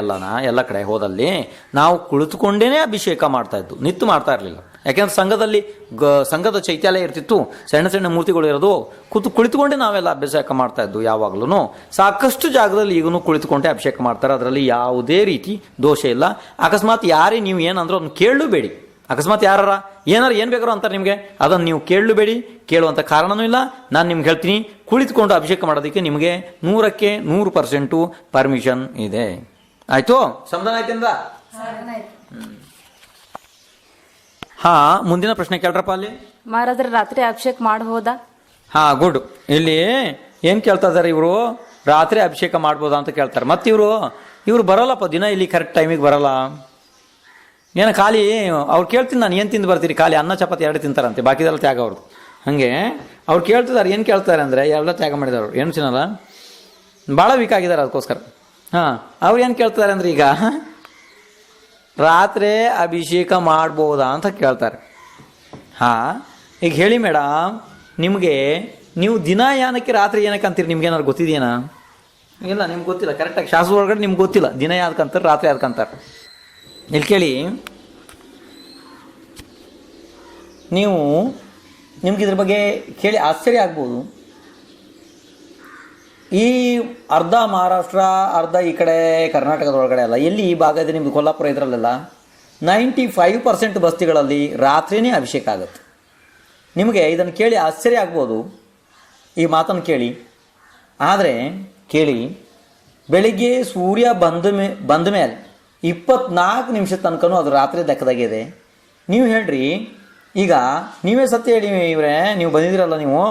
Speaker 1: ಎಲ್ಲ ಕಡೆ ಹೋದಲ್ಲಿ ನಾವು ಕುಳಿತುಕೊಂಡೇ ಅಭಿಷೇಕ ಮಾಡ್ತಾಯಿದ್ದು, ನಿಂತು ಮಾಡ್ತಾ ಇರಲಿಲ್ಲ. ಯಾಕೆಂದ್ರೆ ಸಂಘದ ಚೈತ್ಯಾಲಯ ಇರ್ತಿತ್ತು, ಸಣ್ಣ ಸಣ್ಣ ಮೂರ್ತಿಗಳು ಇರೋದು, ಕುಳಿತುಕೊಂಡೇ ನಾವೆಲ್ಲ ಅಭಿಷೇಕ ಮಾಡ್ತಾಯಿದ್ದು. ಯಾವಾಗಲೂ ಸಾಕಷ್ಟು ಜಾಗದಲ್ಲಿ ಈಗೂ ಕುಳಿತುಕೊಂಡೇ ಅಭಿಷೇಕ ಮಾಡ್ತಾರೆ, ಅದರಲ್ಲಿ ಯಾವುದೇ ರೀತಿ ದೋಷ ಇಲ್ಲ. ಅಕಸ್ಮಾತ್ ಯಾರೇ ನೀವು ಏನಂದ್ರೆ ಅದನ್ನು ಕೇಳಬೇಡಿ. ಅಕಸ್ಮಾತ್ ಏನು ಬೇಕಾರೋ ಅಂತಾರೆ ನಿಮಗೆ, ಅದನ್ನು ನೀವು ಕೇಳಬೇಡಿ, ಕೇಳುವಂಥ ಕಾರಣನೂ ಇಲ್ಲ. ನಾನು ನಿಮ್ಗೆ ಹೇಳ್ತೀನಿ, ಕುಳಿತುಕೊಂಡು ಅಭಿಷೇಕ ಮಾಡೋದಕ್ಕೆ ನಿಮಗೆ 100ಕ್ಕೆ 100% ಪರ್ಮಿಷನ್ ಇದೆ. ಆಯಿತು, ಸಮಾಧಾನ ಆಯ್ತಿಂದ? ಮುಂದಿನ ಪ್ರಶ್ನೆ ಕೇಳ್ರಪ್ಪ ಅಲ್ಲಿ.
Speaker 4: ಮಹಾರಾಜರ ರಾತ್ರಿ ಅಭಿಷೇಕ ಮಾಡಬಹುದಾ?
Speaker 1: ಗುಡ್. ಇಲ್ಲಿ ಏನು ಕೇಳ್ತಾ ಇದ್ದಾರೆ ಇವರು, ರಾತ್ರಿ ಅಭಿಷೇಕ ಮಾಡ್ಬೋದಾ ಅಂತ ಕೇಳ್ತಾರೆ. ಮತ್ತು ಇವರು ಬರಲ್ಲಪ್ಪ, ದಿನ ಇಲ್ಲಿ ಕರೆಕ್ಟ್ ಟೈಮಿಗೆ ಬರಲ್ಲ. ಏನು ಖಾಲಿ ಅವ್ರು ಕೇಳ್ತೀನಿ, ನಾನು ಏನು ತಿಂದು ಬರ್ತೀರಿ, ಖಾಲಿ ಅನ್ನ ಚಪಾತಿ 2 ತಿಂತಾರಂತೆ, ಬಾಕಿದೆಲ್ಲ ತ್ಯಾಗ ಅವ್ರದ್ದು. ಹಾಗೆ ಅವ್ರು ಕೇಳ್ತಿದ್ದಾರೆ, ಏನು ಕೇಳ್ತಾರೆ ಅಂದರೆ ಎಲ್ಲ ತ್ಯಾಗ ಮಾಡಿದವರು, ಏನು ತಿನ್ನಲ್ಲ, ಭಾಳ ವೀಕ್ ಆಗಿದ್ದಾರೆ ಅದಕ್ಕೋಸ್ಕರ. ಅವ್ರು ಏನು ಕೇಳ್ತಾರೆ ಅಂದರೆ ಈಗ ರಾತ್ರಿ ಅಭಿಷೇಕ ಮಾಡ್ಬೋದಾ ಅಂತ ಕೇಳ್ತಾರೆ. ಈಗ ಹೇಳಿ ಮೇಡಮ್, ನೀವು ದಿನ ಏನಕ್ಕೆ ರಾತ್ರಿ ಏನಕ್ಕೆ ಅಂತೀರಿ, ನಿಮ್ಗೆ ಏನಾದ್ರು ಗೊತ್ತಿದೆಯೇನಾ? ಇಲ್ಲ, ನಿಮ್ಗೆ ಗೊತ್ತಿಲ್ಲ ಕರೆಕ್ಟಾಗಿ, ಶಾಸ್ತ್ರ ಒಳಗಡೆ ನಿಮ್ಗೆ ಗೊತ್ತಿಲ್ಲ ದಿನ ಯಾವ್ದಕ್ಕಂತಾರೆ ರಾತ್ರಿ ಯಾವ್ದಕ್ಕಂತಾರೆ. ಇಲ್ಲಿ ಕೇಳಿ, ನಿಮ್ಗೆ ಇದ್ರ ಬಗ್ಗೆ ಕೇಳಿ ಆಶ್ಚರ್ಯ ಆಗ್ಬೋದು. ಈ ಅರ್ಧ ಮಹಾರಾಷ್ಟ್ರ, ಅರ್ಧ ಈ ಕಡೆ ಕರ್ನಾಟಕದೊಳಗಡೆ ಅಲ್ಲ, ಎಲ್ಲಿ ಈ ಭಾಗ ಇದೆ ನಿಮ್ಮದು ಕೊಲ್ಲಾಪುರ, ಇದರಲ್ಲೆಲ್ಲ 95% ಬಸ್ತಿಗಳಲ್ಲಿ ರಾತ್ರಿಯೇ ಅಭಿಷೇಕ ಆಗುತ್ತೆ. ನಿಮಗೆ ಇದನ್ನು ಕೇಳಿ ಆಶ್ಚರ್ಯ ಆಗ್ಬೋದು, ಈ ಮಾತನ್ನು ಕೇಳಿ. ಆದರೆ ಕೇಳಿ, ಬೆಳಿಗ್ಗೆ ಸೂರ್ಯ ಬಂದ ಮೇಲೆ 24 ನಿಮಿಷ ತನಕನೂ ಅದು ರಾತ್ರಿ ಲೆಕ್ಕದಾಗಿದೆ. ನೀವು ಹೇಳ್ರಿ, ಈಗ ನೀವೇ ಸತ್ಯ ಹೇಳಿ ಇವ್ರೆ, ನೀವು ಬಂದಿದ್ದೀರಲ್ಲ, ನೀವು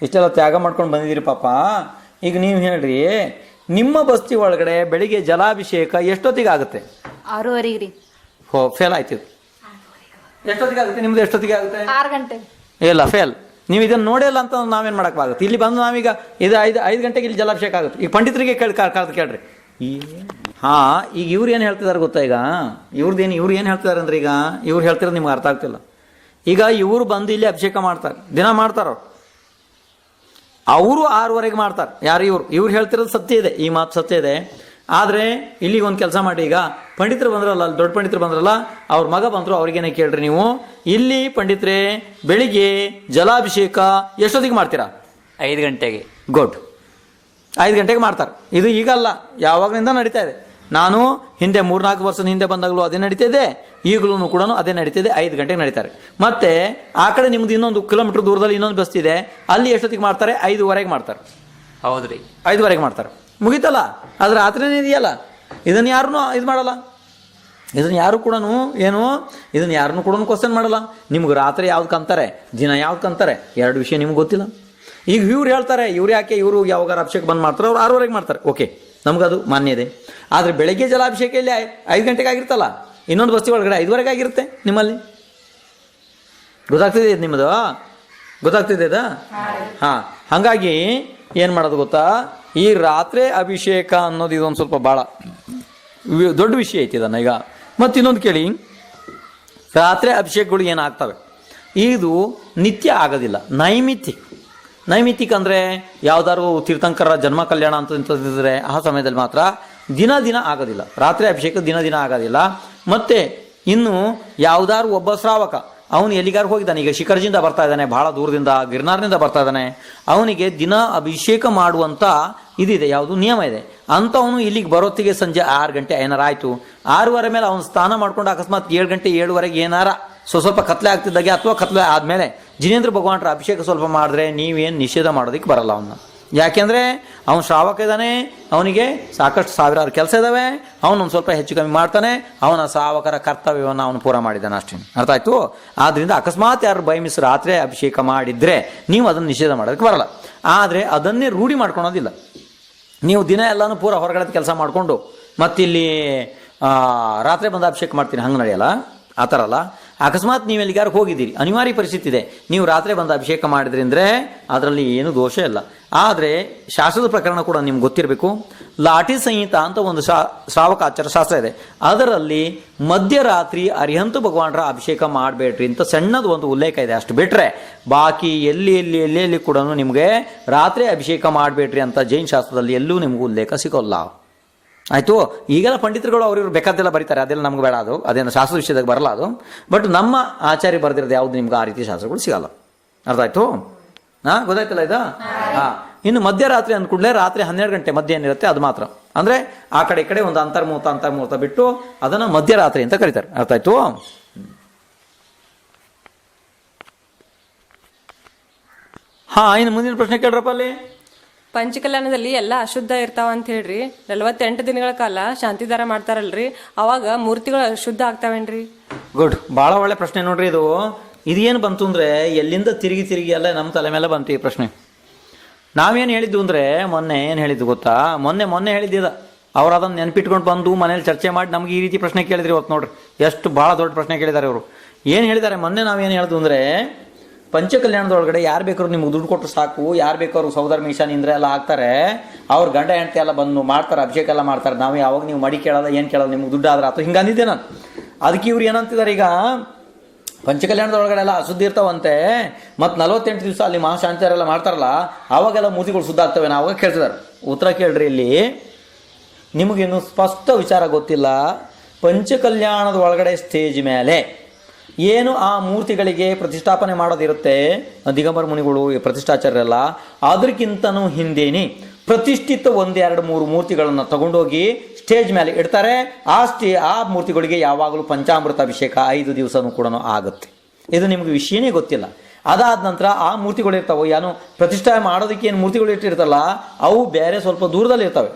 Speaker 1: ಇಷ್ಟೆಲ್ಲ ತ್ಯಾಗ ಮಾಡ್ಕೊಂಡು ಬಂದಿದ್ದೀರಿ ಪಾಪ. ಈಗ ನೀವು ಹೇಳ್ರಿ, ನಿಮ್ಮ ಬಸ್ತಿ ಒಳಗಡೆ ಬೆಳಿಗ್ಗೆ ಜಲಾಭಿಷೇಕ ಎಷ್ಟೊತ್ತಿಗೆ ಆಗುತ್ತೆ?
Speaker 4: 6:30 ರೀ.
Speaker 1: ಫೇಲ್ ಆಯ್ತು. ಎಷ್ಟೊತ್ತಿಗೆ ಆಗುತ್ತೆ ನಿಮ್ದು? ಎಷ್ಟೊತ್ತಿಗೆ ಆಗುತ್ತೆ?
Speaker 4: 6 ಗಂಟೆ. ಇಲ್ಲ,
Speaker 1: ಫೇಲ್. ನೀವು ಇದನ್ನು ನೋಡಿಲ್ಲ ಅಂತ ನಾವೇನು ಮಾಡೋಕ್ಕಾಗುತ್ತೆ? ಇಲ್ಲಿ ಬಂದು ನಾವೀಗ ಇದು 5 ಗಂಟೆಗೆ ಇಲ್ಲಿ ಜಲಾಭಿಷೇಕ ಆಗುತ್ತೆ. ಈಗ ಪಂಡಿತರಿಗೆ ಕೇಳ್ರಿ. ಈಗ ಇವ್ರು ಏನು ಹೇಳ್ತಿದ್ದಾರೆ ಗೊತ್ತಾ? ಈಗ ಇವ್ರು ಏನು ಹೇಳ್ತಿದ್ದಾರೆ ಅಂದ್ರೆ, ಈಗ ಇವ್ರು ಹೇಳ್ತಿರೋದು ನಿಮ್ಗೆ ಅರ್ಥ ಆಗ್ತಿಲ್ಲ. ಈಗ ಇವರು ಬಂದು ಇಲ್ಲಿ ಅಭಿಷೇಕ ಮಾಡ್ತಾರೆ, ದಿನ ಮಾಡ್ತಾರ ಅವರು 6:30 ಮಾಡ್ತಾರೆ. ಯಾರು? ಇವ್ರು ಹೇಳ್ತಿರೋದು ಸತ್ಯ ಇದೆ, ಈ ಮಾತು ಸತ್ಯ ಇದೆ. ಆದರೆ ಇಲ್ಲಿಗೆ ಒಂದು ಕೆಲಸ ಮಾಡಿ, ಈಗ ಪಂಡಿತರು ಬಂದ್ರಲ್ಲ, ಅಲ್ಲಿ ದೊಡ್ಡ ಪಂಡಿತರು ಬಂದ್ರಲ್ಲ, ಅವ್ರ ಮಗ ಬಂದರು, ಅವ್ರಿಗೇನೆ ಕೇಳ್ರಿ ನೀವು. ಇಲ್ಲಿ ಪಂಡಿತರೇ ಬೆಳಿಗ್ಗೆ ಜಲಾಭಿಷೇಕ ಎಷ್ಟೊತ್ತಿಗೆ ಮಾಡ್ತೀರಾ?
Speaker 2: 5 ಗಂಟೆಗೆ.
Speaker 1: ಗುಡ್, 5 ಗಂಟೆಗೆ ಮಾಡ್ತಾರೆ. ಇದು ಈಗಲ್ಲ, ಯಾವಾಗಲಿಂದ ನಡೀತಾ ಇದೆ. ನಾನು ಹಿಂದೆ 3-4 ವರ್ಷದ ಹಿಂದೆ ಬಂದಾಗಲೂ ಅದೇ ನಡೀತಿದೆ, ಈಗಲೂ ಕೂಡ ಅದೇ ನಡೀತಿದೆ. 5 ಗಂಟೆಗೆ ನಡೀತಾರೆ. ಮತ್ತೆ ಆ ಕಡೆ ನಿಮ್ದು ಇನ್ನೊಂದು ಕಿಲೋಮೀಟರ್ ದೂರದಲ್ಲಿ ಇನ್ನೊಂದು ಬಸ್ ಇದೆ, ಅಲ್ಲಿ ಎಷ್ಟೊತ್ತಿಗೆ ಮಾಡ್ತಾರೆ? 5:15 ಮಾಡ್ತಾರೆ.
Speaker 2: ಹೌದ್ರಿ,
Speaker 1: 5:15 ಮಾಡ್ತಾರೆ. ಮುಗೀತಲ್ಲ, ಅದು ರಾತ್ರಿನೇ ಇದೆಯಲ್ಲ. ಇದನ್ನು ಯಾರನ್ನೂ ಇದು ಮಾಡಲ್ಲ, ಇದನ್ನು ಯಾರು ಕೂಡ ಯಾರನ್ನೂ ಕೂಡ ಕ್ವಶನ್ ಮಾಡಲ್ಲ. ನಿಮ್ಗೆ ರಾತ್ರಿ ಯಾವ್ದಕ್ಕೆ ಅಂತಾರೆ, ದಿನ ಯಾವ್ದಕ್ಕೆ ಅಂತಾರೆ, 2 ವಿಷಯ ನಿಮ್ಗೆ ಗೊತ್ತಿಲ್ಲ. ಈಗ ಇವ್ರು ಹೇಳ್ತಾರೆ, ಇವ್ರು ಯಾಕೆ ಯಾವಾಗ ಅಭಿಷೇಕ ಬಂದು ಮಾಡ್ತಾರೆ, ಅವ್ರು 6:30 ಮಾಡ್ತಾರೆ. ಓಕೆ, ನಮಗದು ಮಾನ್ಯ ಇದೆ. ಆದರೆ ಬೆಳಗ್ಗೆ ಜಲಾಭಿಷೇಕ ಇಲ್ಲಿ 5 ಗಂಟೆಗೆ ಆಗಿರ್ತಲ್ಲ, ಇನ್ನೊಂದು ಬಸ್ತಿ ಒಳಗಡೆ 5:15 ಆಗಿರುತ್ತೆ. ನಿಮ್ಮಲ್ಲಿ ಗೊತ್ತಾಗ್ತಿದೆ ನಿಮ್ಮದು? ಗೊತ್ತಾಗ್ತಿದೆ ಅದು? ಹಾಗಾಗಿ ಏನು ಮಾಡೋದು ಗೊತ್ತಾ, ಈ ರಾತ್ರಿ ಅಭಿಷೇಕ ಅನ್ನೋದು ಇದೊಂದು ಸ್ವಲ್ಪ ಭಾಳ ದೊಡ್ಡ ವಿಷಯ ಐತಿ ಇದನ್ನು. ಈಗ ಮತ್ತು ಇನ್ನೊಂದು ಕೇಳಿ, ರಾತ್ರಿ ಅಭಿಷೇಕಗಳು ಏನಾಗ್ತವೆ, ಇದು ನಿತ್ಯ ಆಗೋದಿಲ್ಲ, ನೈಮಿತ್ಯ. ನೈಮಿತ್ತಿಕ ಅಂದರೆ ಯಾವ್ದಾದ್ರು ತೀರ್ಥಂಕರ ಜನ್ಮ ಕಲ್ಯಾಣ ಅಂತಂತಿದ್ರೆ ಆ ಸಮಯದಲ್ಲಿ ಮಾತ್ರ ದಿನ ಆಗೋದಿಲ್ಲ, ರಾತ್ರಿ ಅಭಿಷೇಕ ದಿನ ಆಗೋದಿಲ್ಲ. ಮತ್ತು ಇನ್ನು ಯಾವ್ದಾದ್ರು ಒಬ್ಬ ಶ್ರಾವಕ ಅವನು ಎಲ್ಲಿಗಾರು ಹೋಗಿದ್ದಾನೆ, ಈಗ ಶಿಖರ್ಜಿಂದ ಬರ್ತಾ ಇದ್ದಾನೆ, ಬಹಳ ದೂರದಿಂದ ಗಿರ್ನಾರ್ನಿಂದ ಬರ್ತಾ ಇದ್ದಾನೆ, ಅವನಿಗೆ ದಿನ ಅಭಿಷೇಕ ಮಾಡುವಂಥ ಇದಿದೆ, ಯಾವುದು ನಿಯಮ ಇದೆ ಅಂಥವನು ಇಲ್ಲಿಗೆ ಬರೋತ್ತಿಗೆ ಸಂಜೆ 6 ಗಂಟೆ ಏನಾರ ಆಯಿತು, 6:15 ಮೇಲೆ ಅವನು ಸ್ನಾನ ಮಾಡ್ಕೊಂಡು ಅಕಸ್ಮಾತ್ 7 ಗಂಟೆ 7:15 ಏನಾರ ಸ್ವಲ್ಪ ಕತ್ಲೆ ಆಗ್ತಿದ್ದಾಗೆ ಅಥವಾ ಕತ್ಲೆ ಆದಮೇಲೆ ಜಿನೇಂದ್ರ ಭಗವಾನರ ಅಭಿಷೇಕ ಸ್ವಲ್ಪ ಮಾಡಿದ್ರೆ ನೀವೇನು ನಿಷೇಧ ಮಾಡೋದಕ್ಕೆ ಬರಲ್ಲ ಅವನ್ನ. ಯಾಕೆಂದರೆ ಅವನು ಶ್ರಾವಕ ಇದ್ದಾನೆ, ಅವನಿಗೆ ಸಾಕಷ್ಟು ಸಾವಿರಾರು ಕೆಲಸ ಇದ್ದಾವೆ, ಅವನೊಂದು ಸ್ವಲ್ಪ ಹೆಚ್ಚು ಕಮ್ಮಿ ಮಾಡ್ತಾನೆ, ಅವನ ಶ್ರಾವಕರ ಕರ್ತವ್ಯವನ್ನು ಅವನು ಪೂರ ಮಾಡಿದ್ದಾನೆ ಅಷ್ಟೇ. ಅರ್ಥ ಆಯ್ತು? ಆದ್ದರಿಂದ ಅಕಸ್ಮಾತ್ ಯಾರು ಬೈ ಮಿಸ್ ರಾತ್ರಿ ಅಭಿಷೇಕ ಮಾಡಿದರೆ ನೀವು ಅದನ್ನು ನಿಷೇಧ ಮಾಡೋದಕ್ಕೆ ಬರಲ್ಲ. ಆದರೆ ಅದನ್ನೇ ರೂಢಿ ಮಾಡ್ಕೊಳೋದಿಲ್ಲ. ನೀವು ದಿನ ಎಲ್ಲನೂ ಪೂರ ಹೊರಗಡೆ ಕೆಲಸ ಮಾಡಿಕೊಂಡು ಮತ್ತಿಲ್ಲಿ ರಾತ್ರಿ ಬಂದು ಅಭಿಷೇಕ ಮಾಡ್ತೀನಿ, ಹಂಗೆ ನಡೆಯಲ್ಲ, ಆ ಥರ ಅಲ್ಲ. ಅಕಸ್ಮಾತ್ ನೀವು ಎಲ್ಲಿಗಾರು ಹೋಗಿದ್ದೀರಿ, ಅನಿವಾರ್ಯ ಪರಿಸ್ಥಿತಿ ಇದೆ, ನೀವು ರಾತ್ರಿ ಬಂದು ಅಭಿಷೇಕ ಮಾಡಿದ್ರಿ ಅಂದರೆ ಅದರಲ್ಲಿ ಏನು ದೋಷ ಇಲ್ಲ. ಆದರೆ ಶಾಸ್ತ್ರದ ಪ್ರಕರಣ ಕೂಡ ನಿಮ್ಗೆ ಗೊತ್ತಿರಬೇಕು. ಲಾಠಿ ಸಂಹಿತ ಅಂತ ಒಂದು ಶ್ರಾವಕಾಚಾರ ಶಾಸ್ತ್ರ ಇದೆ, ಅದರಲ್ಲಿ ಮಧ್ಯರಾತ್ರಿ ಅರಿಹಂತ ಭಗವಾನರ ಅಭಿಷೇಕ ಮಾಡಬೇಡ್ರಿ ಅಂತ ಸಣ್ಣದು ಒಂದು ಉಲ್ಲೇಖ ಇದೆ. ಅಷ್ಟು ಬಿಟ್ಟರೆ ಬಾಕಿ ಎಲ್ಲಿ ಕೂಡ ನಿಮಗೆ ರಾತ್ರಿ ಅಭಿಷೇಕ ಮಾಡಬೇಡ್ರಿ ಅಂತ ಜೈನ ಶಾಸ್ತ್ರದಲ್ಲಿ ಎಲ್ಲೂ ನಿಮಗೂ ಉಲ್ಲೇಖ ಸಿಗೋಲ್ಲ. ಆಯಿತು? ಈಗೆಲ್ಲ ಪಂಡಿತರುಗಳು ಅವ್ರಿವ್ರು ಬೇಕಾದೆಲ್ಲ ಬರೀತಾರೆ, ಅದೆಲ್ಲ ನಮ್ಗೆ ಬೇಡ, ಅದೇನು ಶಾಸ್ತ್ರ ವಿಷಯದಾಗ ಬರಲ್ಲ ಅದು. ಬಟ್ ನಮ್ಮ ಆಚಾರ್ಯ ಬರೆದಿರೋದು ಯಾವುದು ನಿಮ್ಗೆ ಆ ರೀತಿ ಶಾಸ್ತ್ರಗಳು ಸಿಗಲ್ಲ. ಅರ್ಥ ಆಯ್ತು? ಗೊತ್ತಾಯ್ತಲ್ಲ ಇದು? ಇನ್ನು ಮಧ್ಯರಾತ್ರಿ ಅಂದ ಕೂಡಲೇ ರಾತ್ರಿ 12 ಗಂಟೆ ಮಧ್ಯ ಏನಿರುತ್ತೆ ಅದು ಮಾತ್ರ, ಅಂದರೆ ಆ ಕಡೆ ಈ ಕಡೆ ಒಂದು ಅಂತರ್ಮುಹೂರ್ತ ಬಿಟ್ಟು ಅದನ್ನು ಮಧ್ಯರಾತ್ರಿ ಅಂತ ಕರೀತಾರೆ. ಅರ್ಥ ಆಯ್ತು? ಇನ್ನು ಮುಂದಿನ ಪ್ರಶ್ನೆ ಕೇಳ್ರಪ್ಪ ಅಲ್ಲಿ.
Speaker 5: ಪಂಚಕಲ್ಯಾಣದಲ್ಲಿ ಎಲ್ಲ ಅಶುದ್ಧ ಇರ್ತಾವ ಅಂತ ಹೇಳ್ರಿ, 48 ದಿನಗಳ ಕಾಲ ಶಾಂತಿದಾರ ಮಾಡ್ತಾರಲ್ರಿ, ಅವಾಗ ಮೂರ್ತಿಗಳು ಅಶುದ್ಧ ಆಗ್ತಾವೇನ್ರಿ?
Speaker 1: ಗುಡ್, ಭಾಳ ಒಳ್ಳೆ ಪ್ರಶ್ನೆ ನೋಡ್ರಿ. ಇದೇನು ಬಂತು ಅಂದರೆ ಎಲ್ಲಿಂದ ತಿರುಗಿ ಎಲ್ಲ ನಮ್ಮ ತಲೆ ಮೇಲೆ ಬಂತು ಈ ಪ್ರಶ್ನೆ. ನಾವೇನು ಹೇಳಿದ್ದು ಅಂದರೆ ಮೊನ್ನೆ ಏನು ಹೇಳಿದ್ದು ಗೊತ್ತಾ? ಮೊನ್ನೆ ಹೇಳಿದ್ದಿದ, ಅವ್ರು ಅದನ್ನು ನೆನಪಿಟ್ಕೊಂಡು ಬಂದು ಮನೇಲಿ ಚರ್ಚೆ ಮಾಡಿ ನಮ್ಗೆ ಈ ರೀತಿ ಪ್ರಶ್ನೆ ಕೇಳಿದ್ರಿ. ಇವತ್ತು ನೋಡ್ರಿ ಎಷ್ಟು ಭಾಳ ದೊಡ್ಡ ಪ್ರಶ್ನೆ ಕೇಳಿದ್ದಾರೆ ಅವರು. ಏನು ಹೇಳಿದ್ದಾರೆ ಮೊನ್ನೆ? ನಾವೇನು ಹೇಳಿದ್ವು ಅಂದರೆ ಪಂಚಕಲ್ಯಾಣದೊಳಗಡೆ ಯಾರು ಬೇಕಾದ್ರು ನಿಮ್ಗೆ ದುಡ್ಡು ಕೊಟ್ಟು ಸಾಕು, ಯಾರು ಬೇಕಾದ್ರು ಸೌದರ್ ಮಿಷನ್ ಇಂದ್ರೆ ಎಲ್ಲ ಹಾಕ್ತಾರೆ, ಅವ್ರು ಗಂಡ ಹೆಂಡತಿ ಎಲ್ಲ ಬಂದು ಮಾಡ್ತಾರೆ, ಅಭಿಷೇಕ ಎಲ್ಲ ಮಾಡ್ತಾರೆ, ನಾವು ಯಾವಾಗ ನೀವು ಮಡಿ ಕೇಳೋದ ಏನು ಕೇಳೋದು, ನಿಮ್ಗೆ ದುಡ್ಡು ಆದ್ರೆ ಆಯ್ತು, ಹಿಂಗೆ ಅಂದಿದ್ದೆ ನಾನು. ಅದಕ್ಕೆ ಇವ್ರು ಏನಂತಿದ್ದಾರೆ, ಈಗ ಪಂಚಕಲ್ಯಾಣದೊಳಗಡೆ ಎಲ್ಲ ಅಶುದ್ಧಿ ಇರ್ತಾವಂತೆ, ಮತ್ತು 48 ದಿವಸ ಅಲ್ಲಿ ಮಹಾಶಾಂತಿಯರೆಲ್ಲ ಮಾಡ್ತಾರಲ್ಲ, ಆವಾಗೆಲ್ಲ ಮೂರ್ತಿಗಳು ಶುದ್ಧ ಆಗ್ತವೆ. ನಾವು ಅವಾಗ ಕೇಳ್ತಿದ್ದಾರೆ. ಉತ್ತರ ಕೇಳ್ರಿ, ಇಲ್ಲಿ ನಿಮಗಿನ್ನು ಸ್ಪಷ್ಟ ವಿಚಾರ ಗೊತ್ತಿಲ್ಲ. ಪಂಚಕಲ್ಯಾಣದ ಒಳಗಡೆ ಸ್ಟೇಜ್ ಮೇಲೆ ಏನು ಆ ಮೂರ್ತಿಗಳಿಗೆ ಪ್ರತಿಷ್ಠಾಪನೆ ಮಾಡೋದಿರುತ್ತೆ, ದಿಗಂಬರ ಮುನಿಗಳು ಪ್ರತಿಷ್ಠಾಚಾರ್ಯರೆಲ್ಲ, ಅದಕ್ಕಿಂತನೂ ಹಿಂದೇನೆ ಪ್ರತಿಷ್ಠಿತ 1, 2, 3 ಮೂರ್ತಿಗಳನ್ನು ತಗೊಂಡೋಗಿ ಸ್ಟೇಜ್ ಮೇಲೆ ಇಡ್ತಾರೆ. ಆ ಮೂರ್ತಿಗಳಿಗೆ ಯಾವಾಗಲೂ ಪಂಚಾಮೃತ ಅಭಿಷೇಕ 5 ದಿವಸನೂ ಕೂಡ ಆಗುತ್ತೆ. ಇದು ನಿಮ್ಗೆ ವಿಷಯನೇ ಗೊತ್ತಿಲ್ಲ. ಅದಾದ ನಂತರ ಆ ಮೂರ್ತಿಗಳು ಇರ್ತಾವೆ, ಏನು ಪ್ರತಿಷ್ಠೆ ಮಾಡೋದಕ್ಕೆ ಏನು ಮೂರ್ತಿಗಳು ಇಟ್ಟಿರ್ತಲ್ಲ, ಅವು ಬೇರೆ ಸ್ವಲ್ಪ ದೂರದಲ್ಲಿ ಇರ್ತವೆ.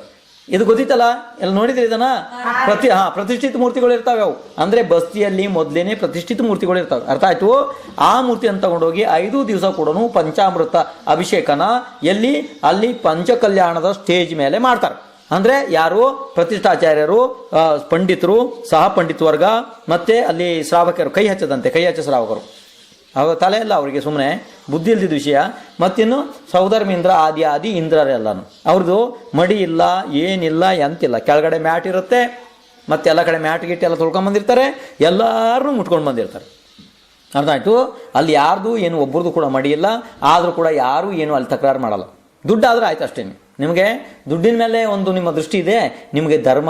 Speaker 1: ಇದು ಗೊತ್ತಿತ್ತಲ್ಲ, ಎಲ್ಲ ನೋಡಿದ್ರಿ ಇದನ್ನ? ಪ್ರತಿಷ್ಠಿತ ಮೂರ್ತಿಗಳು ಇರ್ತಾವೆ. ಅವು ಅಂದರೆ ಬಸ್ತಿಯಲ್ಲಿ ಮೊದಲೇನೆ ಪ್ರತಿಷ್ಠಿತ ಮೂರ್ತಿಗಳು ಇರ್ತಾವೆ. ಅರ್ಥ ಆಯ್ತು? ಆ ಮೂರ್ತಿಯನ್ನು ತಗೊಂಡೋಗಿ 5 ದಿವಸ ಕೂಡ ಪಂಚಾಮೃತ ಅಭಿಷೇಕನ ಅಲ್ಲಿ ಪಂಚಕಲ್ಯಾಣದ ಸ್ಟೇಜ್ ಮೇಲೆ ಮಾಡ್ತಾರೆ. ಅಂದರೆ ಯಾರು? ಪ್ರತಿಷ್ಠಾಚಾರ್ಯರು, ಪಂಡಿತರು, ಸಹ ಪಂಡಿತ ವರ್ಗ, ಮತ್ತೆ ಅಲ್ಲಿ ಶ್ರಾವಕರು, ಕೈ ಹಚ್ಚ ಶ್ರಾವಕರು. ಅವಾಗ ತಲೆ ಇಲ್ಲ ಅವರಿಗೆ, ಸುಮ್ಮನೆ ಬುದ್ಧಿ ಇಲ್ದಿದ್ದ ವಿಷಯ. ಮತ್ತಿನ್ನು ಸೌಧರ್ಮೇಂದ್ರ ಆದಿ ಇಂದ್ರರೆಲ್ಲನು ಅವ್ರದ್ದು ಮಡಿ ಇಲ್ಲ, ಏನಿಲ್ಲ, ಎಂತಿಲ್ಲ. ಕೆಳಗಡೆ ಮ್ಯಾಟ್ ಇರುತ್ತೆ, ಮತ್ತೆ ಎಲ್ಲ ಕಡೆ ಮ್ಯಾಟ್ ಗಿಟ್ಟು ಎಲ್ಲ ತೊಳ್ಕೊಂಬಂದಿರ್ತಾರೆ, ಎಲ್ಲರೂ ಮುಟ್ಕೊಂಡು ಬಂದಿರ್ತಾರೆ. ಅರ್ಥ ಆಯಿತು? ಅಲ್ಲಿ ಯಾರ್ದು ಏನು ಒಬ್ಬರದು ಕೂಡ ಮಡಿ ಇಲ್ಲ, ಆದರೂ ಕೂಡ ಯಾರೂ ಏನು ಅಲ್ಲಿ ತಕರಾರು ಮಾಡಲ್ಲ. ದುಡ್ಡಾದರೆ ಆಯ್ತು ಅಷ್ಟೇ. ನಿಮಗೆ ದುಡ್ಡಿನ ಮೇಲೆ ಒಂದು ನಿಮ್ಮ ದೃಷ್ಟಿ ಇದೆ, ನಿಮಗೆ ಧರ್ಮ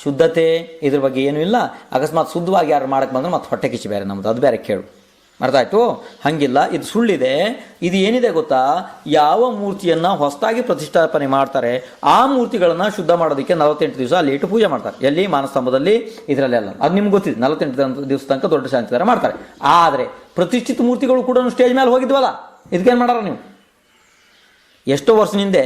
Speaker 1: ಶುದ್ಧತೆ ಇದ್ರ ಬಗ್ಗೆ ಏನೂ ಇಲ್ಲ. ಅಕಸ್ಮಾತ್ ಶುದ್ಧವಾಗಿ ಯಾರು ಮಾಡಕ್ಕೆ ಬಂದ್ರೆ ಮತ್ತೆ ಹೊಟ್ಟೆ ಕಿಚ್ಚಿ ಬೇರೆ ನಮ್ಮದು, ಅದು ಬೇರೆ ಕೇಳು. ಅರ್ಥ ಆಯ್ತು? ಹಂಗಿಲ್ಲ, ಇದು ಸುಳ್ಳಿದೆ. ಇದು ಏನಿದೆ ಗೊತ್ತಾ? ಯಾವ ಮೂರ್ತಿಯನ್ನು ಹೊಸದಾಗಿ ಪ್ರತಿಷ್ಠಾಪನೆ ಮಾಡ್ತಾರೆ ಆ ಮೂರ್ತಿಗಳನ್ನು ಶುದ್ಧ ಮಾಡೋದಕ್ಕೆ 48 ದಿವಸ ಅಲ್ಲಿ ಇಟ್ಟು ಪೂಜೆ ಮಾಡ್ತಾರೆ. ಎಲ್ಲಿ? ಮಾನಸ್ತಂಭದಲ್ಲಿ, ಇದರಲ್ಲೆಲ್ಲ. ಅದು ನಿಮ್ಗೆ ಗೊತ್ತಿದೆ, 48 ದಿವಸ ತನಕ ದೊಡ್ಡ ಶಾಂತಿದಾರ ಮಾಡ್ತಾರೆ. ಆದರೆ ಪ್ರತಿಷ್ಠಿತ ಮೂರ್ತಿಗಳು ಕೂಡ ಸ್ಟೇಜ್ ಮೇಲೆ ಹೋಗಿದ್ವಲ್ಲ, ಇದಕ್ಕೇನು ಮಾಡಾರ ನೀವು? ಎಷ್ಟೋ ವರ್ಷದ ಹಿಂದೆ,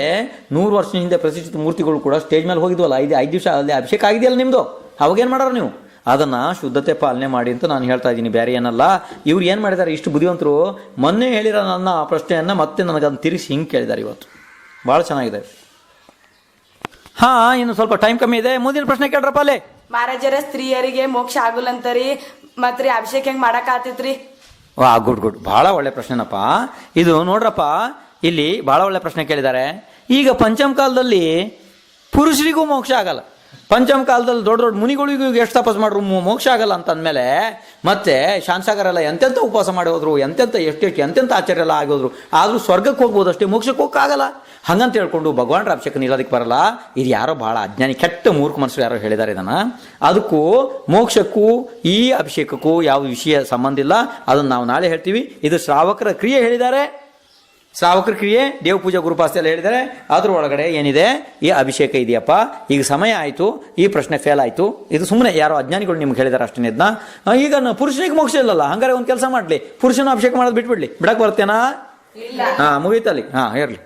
Speaker 1: 100 ವರ್ಷದ ಹಿಂದೆ ಪ್ರತಿಷ್ಠಿತ ಮೂರ್ತಿಗಳು ಕೂಡ ಸ್ಟೇಜ್ ಮೇಲೆ ಹೋಗಿದ್ವಲ್ಲ, 5 ದಿವಸ ಅಲ್ಲಿ ಅಭಿಷೇಕ ಆಗಿದೆಯಲ್ಲ ನಿಮ್ಮದು, ಅವಾಗೇನು ಮಾಡಾರ ನೀವು? ಅದನ್ನು ಶುದ್ಧತೆ ಪಾಲನೆ ಮಾಡಿ ಅಂತ ನಾನು ಹೇಳ್ತಾ ಇದ್ದೀನಿ, ಬೇರೆ ಏನಲ್ಲ. ಇವ್ರು ಏನು ಮಾಡಿದ್ದಾರೆ, ಇಷ್ಟು ಬುದ್ಧಿವಂತರು, ಮೊನ್ನೆ ಹೇಳಿರೋ ನನ್ನ ಪ್ರಶ್ನೆಯನ್ನು ಮತ್ತೆ ನನಗದನ್ನು ತಿರುಗಿಸಿ ಹಿಂಗೆ ಕೇಳಿದ್ದಾರೆ ಇವತ್ತು. ಭಾಳ ಚೆನ್ನಾಗಿದೆ. ಇನ್ನು ಸ್ವಲ್ಪ ಟೈಮ್ ಕಮ್ಮಿ ಇದೆ, ಮುಂದಿನ ಪ್ರಶ್ನೆ ಕೇಳ್ರಪ್ಪ ಅಲ್ಲೇ.
Speaker 6: ಮಹಾರಾಜರ ಸ್ತ್ರೀಯರಿಗೆ ಮೋಕ್ಷ ಆಗುಲ್ಲಂತರಿ, ಮತ್ರಿ ಅಭಿಷೇಕ ಹೆಂಗೆ ಮಾಡಕ್ ಆತೈತ್ರಿ?
Speaker 1: ಗುಡ್, ಭಾಳ ಒಳ್ಳೆ ಪ್ರಶ್ನೆನಪ್ಪ ಇದು. ನೋಡ್ರಪ್ಪ, ಇಲ್ಲಿ ಭಾಳ ಒಳ್ಳೆ ಪ್ರಶ್ನೆ ಕೇಳಿದ್ದಾರೆ. ಈಗ ಪಂಚಮ ಕಾಲದಲ್ಲಿ ಪುರುಷರಿಗೂ ಮೋಕ್ಷ ಆಗಲ್ಲ. ಪಂಚಮ ಕಾಲದಲ್ಲಿ ದೊಡ್ಡ ದೊಡ್ಡ ಮುನಿಗಳಿಗೂ ಎಷ್ಟು ತಪಸ್ ಮಾಡ್ರು ಮೋಕ್ಷ ಆಗಲ್ಲ ಅಂತ ಅಂದಮೇಲೆ ಮತ್ತೆ ಶಾಂತಸಾಗರ ಎಲ್ಲ ಎಂತೆಂಥ ಉಪವಾಸ ಮಾಡಿ ಹೋದ್ರು, ಎಂತೆಂಥ ಎಂತೆಂಥ ಆಚಾರ್ಯ ಎಲ್ಲ ಆಗೋದ್ರು, ಆದರೂ ಸ್ವರ್ಗಕ್ಕೆ ಹೋಗ್ಬೋದು ಅಷ್ಟೇ, ಮೋಕ್ಷಕ್ಕೆ ಹೋಗಕ್ಕಾಗಲ್ಲ. ಹಂಗಂತ ಹೇಳ್ಕೊಂಡು ಭಗವಾನ್ ಅಭಿಷೇಕ ನಿಲ್ಲೋದಕ್ಕೆ ಬರಲ್ಲ. ಇದು ಯಾರೋ ಬಹಳ ಅಜ್ಞಾನಿ ಕೆಟ್ಟ ಮೂರ್ಖ ಮನಸ್ಸು ಯಾರೋ ಹೇಳಿದ್ದಾರೆ ಇದನ್ನು. ಅದಕ್ಕೂ ಮೋಕ್ಷಕ್ಕೂ ಈ ಅಭಿಷೇಕಕ್ಕೂ ಯಾವ ವಿಷಯ ಸಂಬಂಧ ಇಲ್ಲ, ಅದನ್ನು ನಾವು ನಾಳೆ ಹೇಳ್ತೀವಿ. ಇದು ಶ್ರಾವಕರ ಕ್ರಿಯೆ ಹೇಳಿದ್ದಾರೆ, ಶ್ರಾವಕರ ಕ್ರಿಯೆ ದೇವ ಪೂಜಾ ಗುರುಪಾಸ್ತಿ ಎಲ್ಲ ಹೇಳಿದ್ದಾರೆ. ಅದ್ರ ಒಳಗಡೆ ಏನಿದೆ, ಈ ಅಭಿಷೇಕ ಇದೆಯಪ್ಪ. ಈಗ ಸಮಯ ಆಯಿತು, ಈ ಪ್ರಶ್ನೆ ಫೇಲ್ ಆಯಿತು. ಇದು ಸುಮ್ಮನೆ ಯಾರೋ ಅಜ್ಞಾನಿಗಳು ನಿಮ್ಗೆ ಹೇಳಿದಾರೆ ಅಷ್ಟೇ. ಇದನ್ನ ಈಗ ಪುರುಷನಿಗೆ ಮೋಕ್ಷ ಇಲ್ಲಲ್ಲ, ಹಂಗಾರೆ ಒಂದು ಕೆಲಸ ಮಾಡಲಿ, ಪುರುಷನ ಅಭಿಷೇಕ ಮಾಡೋದು ಬಿಟ್ಬಿಡ್ಲಿ. ಬಿಡಕ್ಕೆ ಬರ್ತೇನಾ? ಹಾಂ, ಮುಗೀತಲ್ಲಿ. ಹಾಂ, ಇರಲಿ.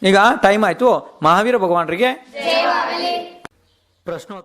Speaker 1: ಈಗ ಟೈಮ್ ಆಯಿತು. ಮಹಾವೀರ ಭಗವಾನರಿಗೆ ಪ್ರಶ್ನೋತ್ತರ.